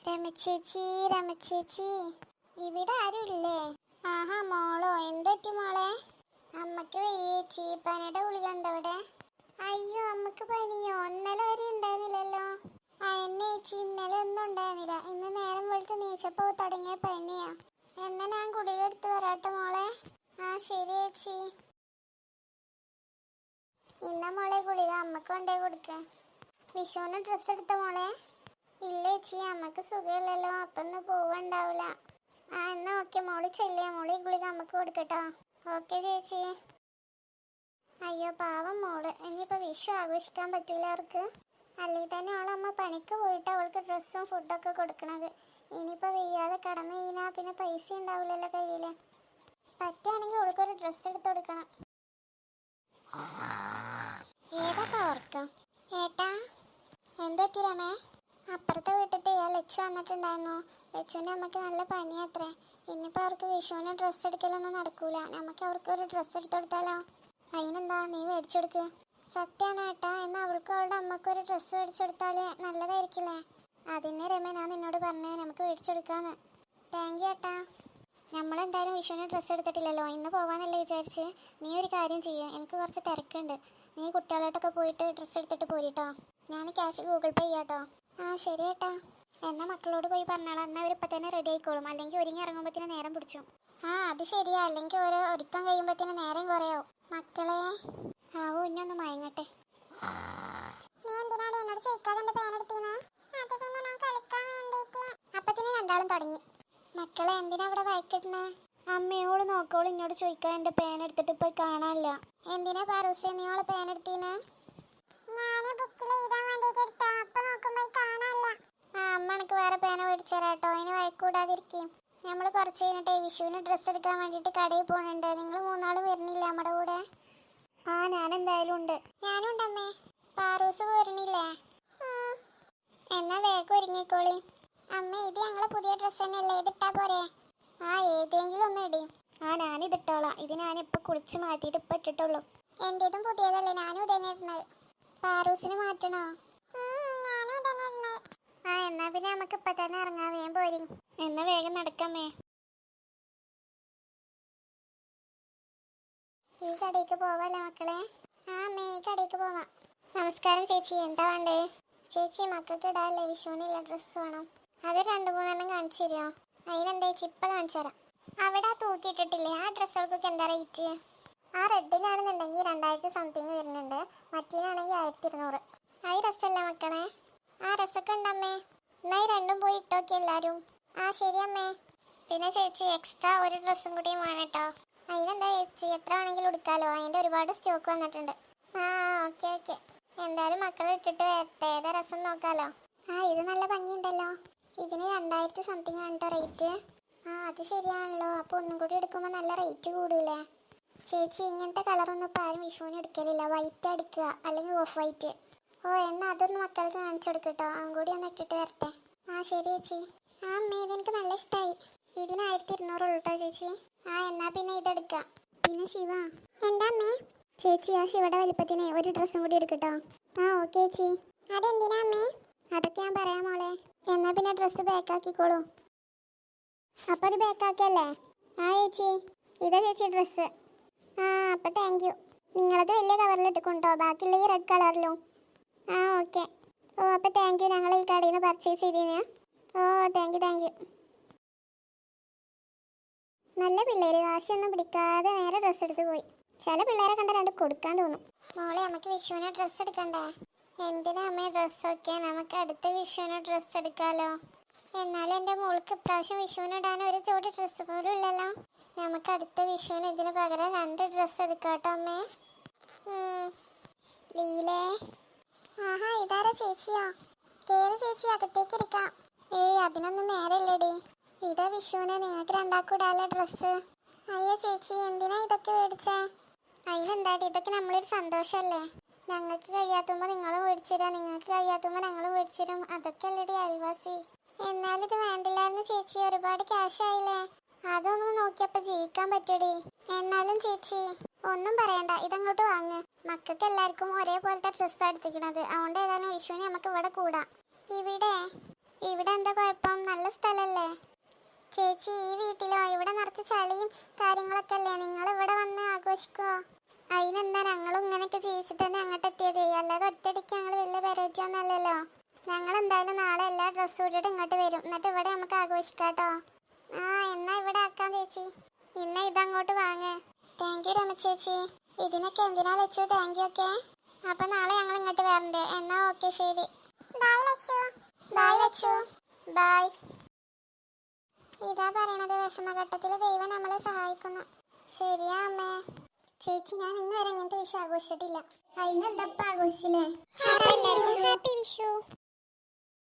രമച്ചേച്ചി രമച്ചേച്ചി, ഇവിടെ ആരുമില്ലേ? ആഹാ മോളോ, എന്തെറ്റി മോളെ? അമ്മക്ക് ചേച്ചി പനിയുടെ ഗുളിക ഉണ്ടോ ഇവിടെ? അയ്യോ അമ്മക്ക് പനിയോ? ഇന്നലെ വരെ ഉണ്ടായിരുന്നില്ലല്ലോ. എന്നെ ചേച്ചി ഇന്നലെ ഒന്നും ഉണ്ടായിരുന്നില്ല. ഇന്ന് നേരം വെളുത്ത് നീച്ചപ്പോ തുടങ്ങിയ പനിയാ. എന്നാ ഞാൻ ഗുളിക എടുത്ത് വരാട്ടെ മോളെ. ആ ശരി ചേച്ചി. ഇന്ന മോളെ ഗുളിക അമ്മക്ക് കൊണ്ടേ കൊടുക്ക. വിഷുവിന് ഡ്രസ്സ് എടുത്ത മോളെ? ഇല്ല ചേച്ചി, അമ്മക്ക് സുഖമില്ലല്ലോ, അപ്പൊന്ന് പോവണ്ടാവില്ല. എന്നാ ഓക്കെ മോള് ചെല്ലിയ മോള് ഈ ഗുളിക അമ്മക്ക് കൊടുക്കട്ടോ. ഓക്കെ ചേച്ചി. അയ്യോ പാവം മോള്, ഇനിയിപ്പോ വിഷു ആഘോഷിക്കാൻ പറ്റൂല അവർക്ക്. അല്ലെങ്കിൽ തന്നെ അവളമ്മ പണിക്ക് പോയിട്ട് അവൾക്ക് ഡ്രസ്സും ഫുഡൊക്കെ കൊടുക്കണത്. ഇനിയിപ്പോ വെയ്യാതെ കടന്നു കഴിഞ്ഞാൽ പിന്നെ പൈസ ഉണ്ടാവില്ലല്ലോ കയ്യില്. പറ്റുകയാണെങ്കിൽ അവൾക്കൊരു ഡ്രസ്സ് എടുത്ത് കൊടുക്കണം. ഏതൊക്കെ ഓർക്കാം ഏട്ടാ? എന്തൊറ്റി രമേ? അപ്പുറത്തെ വീട്ടിൽ ലച്ചു വന്നിട്ടുണ്ടായിരുന്നു. ലച്ചുവിൻ്റെ അമ്മക്ക് നല്ല പനിയത്രേ. ഇനിയിപ്പോൾ അവർക്ക് വിഷുവിന് ഡ്രസ്സ് എടുക്കലൊന്നും നടക്കൂല. നമുക്ക് അവർക്ക് ഒരു ഡ്രസ്സ് എടുത്തു കൊടുത്താലോ? അതിനെന്താ, നീ മേടിച്ചു കൊടുക്ക്. സത്യമാണ് ഏട്ടാ, എന്നാൽ അവൾക്ക് അവളുടെ അമ്മക്ക് ഒരു ഡ്രസ്സ് മേടിച്ചു കൊടുത്താൽ നല്ലതായിരിക്കില്ലേ? അതിനെ രമേ ഞാൻ നിന്നോട് പറഞ്ഞേ, നമുക്ക് മേടിച്ചു കൊടുക്കാന്ന്. താങ്ക് യു ഏട്ടാ. നമ്മളെന്തായാലും വിഷുവിന് ഡ്രസ്സ് എടുത്തിട്ടില്ലല്ലോ, ഇന്ന് പോവാന്നല്ലേ വിചാരിച്ച്. നീ ഒരു കാര്യം ചെയ്യേ, എനിക്ക് കുറച്ച് തിരക്കുണ്ട്. നീ കുട്ടികളോട്ടൊക്കെ പോയിട്ട് ഡ്രസ്സ് എടുത്തിട്ട് പോരിട്ടോ. ഞാൻ ക്യാഷ് ഗൂഗിൾ പേ ചെയ്യാട്ടോ. ആ ശരി ഏട്ടാ. എന്നാൽ മക്കളോട് പോയി പറഞ്ഞോളാം, എന്നാൽ അവരിപ്പോൾ തന്നെ റെഡി ആയിക്കോളും. അല്ലെങ്കിൽ ഒരുങ്ങി ഇറങ്ങുമ്പോഴത്തേന് നേരം പിടിച്ചു. ആ അത് ശരിയാ, അല്ലെങ്കിൽ ഓരോ ഒരുക്കം കഴിയുമ്പോഴത്തേന് നേരം കുറയാവും. മക്കളെ ആവോ, ഇന്നൊന്ന് മയങ്ങട്ടെ. നീ എന്തിനാണ് എന്നോട് ചോദിക്കാതെ എൻ്റെ പേൻ എടുത്തീനാ? അത് പിന്നെ ഞാൻ കളിക്കാൻ വേണ്ടിയിട്ട്. അപ്പത്തിന് രണ്ടാളും തുടങ്ങി. മക്കളെ എന്തിനാ ഇവിടെ വഴക്കിടണേ? അമ്മയോട് നോക്കോളൂ, ഇന്നോട് ചോദിക്കാൻ എൻ്റെ പേൻ എടുത്തിട്ട് പോയി കാണാനില്ല. എന്തിനാ പാറൂസേ നീ അവളെ പേൻ എടുത്തീനാ? അമ്മ എനിക്ക് വേറെ പേന മേടിച്ചേരാട്ടോ, അതിന് വഴക്കൂടാതിരിക്കും. നമ്മൾ കുറച്ച് കഴിഞ്ഞിട്ടേ വിഷുവിന് ഡ്രസ്സ് എടുക്കാൻ വേണ്ടിയിട്ട് കടയിൽ പോകുന്നുണ്ട്. നിങ്ങൾ മൂന്നാളും വരുന്നില്ല നമ്മുടെ കൂടെ? ആ ഞാനെന്തായാലും ഉണ്ട്. ഞാനും ഉണ്ടമ്മേ. പാറൂസ് പോരുന്നില്ലേ? എന്നാ വേഗം ഒരുങ്ങിക്കോളി. അമ്മ ഇത് ഞങ്ങളെ പുതിയ ഡ്രസ്സ് തന്നെയല്ലേ, ഇതിട്ടാ പോരെ? ആ ഏതെങ്കിലും ഒന്ന് ഇടി. ആ ഞാനിതിട്ടോളാം. ഇത് ഞാനിപ്പോൾ കുളിച്ച് മാറ്റിയിട്ട് ഇപ്പം ഇട്ടിട്ടുള്ളൂ. എൻ്റെതും പുതിയതല്ലേ, ഞാനും ഇതന്നെ ഇടുന്നത്. പാറൂസിന് മാറ്റണോ? ആ എന്നാ പിന്നെ നമുക്ക് ഇപ്പം തന്നെ ഇറങ്ങാൻ. വേഗം പോരി. എന്നാ വേഗം നടക്കാമേ. ഈ കടയ്ക്ക് പോവാല്ലേ മക്കളെ? ആ അമ്മേ, ഈ കടയ്ക്ക് പോവാം. നമസ്കാരം ചേച്ചി, എന്താ വേണ്ടേ? ചേച്ചി മക്കൾക്ക് ഇടാല്ലേ വിഷുവിനുള്ള ഡ്രസ്സ് വേണം. അത് 2-3 കാണിച്ചു തരുമോ? അതിനെന്താ ചേച്ചി ഇപ്പം കാണിച്ചു തരാം. അവിടെ തൂക്കിയിട്ടിട്ടില്ലേ ആ ഡ്രസ്സുകൾക്കൊക്കെ എന്താ റേറ്റ്? ആ റെഡിനാണെന്നുണ്ടെങ്കിൽ 2000 സംതിങ് വരുന്നുണ്ട്, മറ്റേനാണെങ്കിൽ 1200. ആ ഈ ഡ്രസ്സല്ലേ മക്കളെ? ആ ഡ്രസ്സൊക്കെ ഉണ്ടമ്മേ. എന്നാൽ ഈ രണ്ടും പോയി ഇട്ടോക്കി എല്ലാവരും. ആ ശരി അമ്മേ. പിന്നെ ചേച്ചി എക്സ്ട്രാ ഒരു ഡ്രസ്സും കൂടിയും വേണം കേട്ടോ. അതിനെന്താ ചേച്ചി, എത്ര വേണമെങ്കിലും എടുക്കാമല്ലോ, അതിൻ്റെ ഒരുപാട് സ്റ്റോക്ക് വന്നിട്ടുണ്ട്. ആ ഓക്കെ ഓക്കെ. എന്തായാലും മക്കൾ ഇട്ടിട്ട് വരട്ടെ, ഏതാ രസം നോക്കാമല്ലോ. ആ ഇത് നല്ല ഭംഗിയുണ്ടല്ലോ. ഇതിന് 2000 സംതിങ് ആണ് കേട്ടോ റേറ്റ്. ആ അത് ശരിയാണല്ലോ, അപ്പോൾ ഒന്നും കൂടി എടുക്കുമ്പോൾ നല്ല റേറ്റ് കൂടൂലേ? ചേച്ചി ഇങ്ങനത്തെ കളറൊന്നും ഇപ്പോൾ ആരും വിഷുവിന് എടുക്കലില്ല. വൈറ്റ് എടുക്കുക, അല്ലെങ്കിൽ ഓഫ് വൈറ്റ്. ഓ എന്നാൽ അതൊന്ന് മക്കൾക്ക് കാണിച്ചു കൊടുക്കട്ടോ, അതും കൂടി ഒന്ന് ഇട്ടിട്ട് വരട്ടെ. ആ ശരി ചേച്ചി. ആ അമ്മേ ഇതെനിക്ക് നല്ല ഇഷ്ടമായി. ഇതിന് 1200 ഉള്ളൂ കേട്ടോ ചേച്ചി. ആ എന്നാൽ പിന്നെ ഇതെടുക്കാം. പിന്നെ ശിവ. എന്താ അമ്മേ? ചേച്ചി ആ ശിവയുടെ വലിപ്പത്തിന് ഒരു ഡ്രസ്സും കൂടി എടുക്കട്ടോ. ആ ഓക്കെ ചേച്ചി. അതെന്തിനാ അമ്മേ? അതൊക്കെ ഞാൻ പറയാം മോളെ. എന്നാൽ പിന്നെ ഡ്രസ്സ് പാക്കാക്കിക്കോളൂ. അപ്പോൾ അത് പാക്കാക്കല്ലേ? ആ ചേച്ചി ഇതാ ചേച്ചി ഡ്രസ്സ്. ആ അപ്പോൾ താങ്ക് യു. നിങ്ങളത് വലിയ കവറിൽ ഇട്ടുകൊണ്ടോ, ബാക്കിയുള്ള ഈ റെഡ് കളറിലും. ആ ഓക്കെ. ഓ അപ്പോൾ താങ്ക് യു, ഞങ്ങൾ ഈ കടയിൽ നിന്ന് പർച്ചേസ് ചെയ്തീനാ. ഓ താങ്ക് യു. നല്ല പിള്ളേർ വാശിയൊന്നും പിടിക്കാതെ നേരെ ഡ്രസ്സ് എടുത്ത് പോയി. ചില പിള്ളേരെ കണ്ട രണ്ട് കൊടുക്കാൻ തോന്നും. മോളെ നമുക്ക് വിഷുവിന് ഡ്രസ്സ് എടുക്കണ്ടേ? എന്തിനാ അമ്മേ ഡ്രസ്സൊക്കെ, നമുക്ക് അടുത്ത വിഷുവിന് ഡ്രസ്സ് എടുക്കാമല്ലോ. എന്നാലും എൻ്റെ മോൾക്ക് ഇപ്രാവശ്യം വിഷുവിന് ഇടാൻ ഒരു ജോഡി ഡ്രസ്സ് പോലും ഇല്ലല്ലോ. നമുക്ക് അടുത്ത വിഷുവിന് ഇതിന് പകരം 2 ഡ്രസ്സ് എടുക്കാം കേട്ടോ അമ്മേ. ലീലേ. ആഹാ ഇതാരാ ചേച്ചിയാ? കേറി ചേച്ചി, അകത്തേക്ക് ഇരിക്കാം. ഏയ് അതിനൊന്നും നേരമില്ലടി. ഇതാ വിഷുവിന് നിങ്ങൾക്ക് രണ്ടാൾക്കും ഇടാനുള്ള ഡ്രസ്സ്. അയ്യോ ചേച്ചി എന്തിനാ ഇതൊക്കെ മേടിച്ചേ? അതിനെന്താടി, ഇതൊക്കെ നമ്മളൊരു സന്തോഷമല്ലേ. ഞങ്ങൾക്ക് കഴിയാത്തുമ്പോൾ നിങ്ങളും മേടിച്ചിരാം, നിങ്ങൾക്ക് കഴിയാത്തുമ്പോൾ ഞങ്ങളും മേടിച്ചിരും. അതൊക്കെ അല്ലേടി അയൽവാസി. എന്നാലും ഇത് വേണ്ടില്ലായിരുന്നു ചേച്ചി, ഒരുപാട് ക്യാഷ് ആയില്ലേ. അതൊന്നും നോക്കിയപ്പോൾ ജീവിക്കാൻ പറ്റൂടി. എന്നാലും ചേച്ചി ഒന്നും പറയണ്ട, ഇതങ്ങോട്ട് വാങ്ങ്. മക്കൾക്ക് എല്ലാവർക്കും ഒരേപോലത്തെ ഡ്രസ്സാണ് എടുത്തിരിക്കണത്. അതുകൊണ്ട് ഏതായാലും വിഷുവിന് നമുക്ക് ഇവിടെ കൂടാം. ഇവിടെ എന്താ കുഴപ്പം? നല്ല സ്ഥലല്ലേ ചേച്ചി? ഈ വീട്ടിലോ? ഇവിടെ നിറച്ച് ചളിയും കാര്യങ്ങളൊക്കെ അല്ലേ. നിങ്ങൾ ഇവിടെ വന്ന് ആഘോഷിക്കുവോ? അതിനെന്താ, ഞങ്ങളും ഇങ്ങനെയൊക്കെ ജീവിച്ചിട്ട് തന്നെ അങ്ങോട്ട് എത്തിയത്. അല്ലാതെ ഒറ്റയടിക്ക് ഞങ്ങൾ വലിയ വെറൈറ്റി ഒന്നും അല്ലല്ലോ. ഞങ്ങൾ എന്തായാലും നാളെ എല്ലാ ഡ്രസ്സും ഇട്ടിട്ട് ഇങ്ങോട്ട് വരും. എന്നിട്ട് ഇവിടെ നമുക്ക് ആഘോഷിക്കാട്ടോ. ആ എന്നാ ഇവിടെ ആക്കാം ചേച്ചി. ഇന്ന ഇതങ്ങോട്ട് വാങ്ങ്. താങ്ക് യു രമ ചേച്ചി. ഇതിനൊക്കെ എന്തിനാ ലച്ചു താങ്ക് യു ഒക്കെ. അപ്പൊ നാളെ ഞങ്ങൾ ഇങ്ങോട്ട് വരണ്ടേ? എന്നാ ഓക്കെ ശരി. Bye Lachu. Bye Lachu. Bye. ഇതാ പറയണത്, വിഷമഘട്ടത്തിൽ ദൈവം നമ്മളെ സഹായിക്കുന്നു. ശരിയാ അമ്മേ. ചേച്ചി ഞാൻ ഇന്ന് വരെ ഇങ്ങനത്തെ വിഷു ആഘോഷിച്ചിട്ടില്ല. അതിനെന്തപ്പ ആഘോഷിച്ചില്ലേ? ഹാപ്പി വിഷു.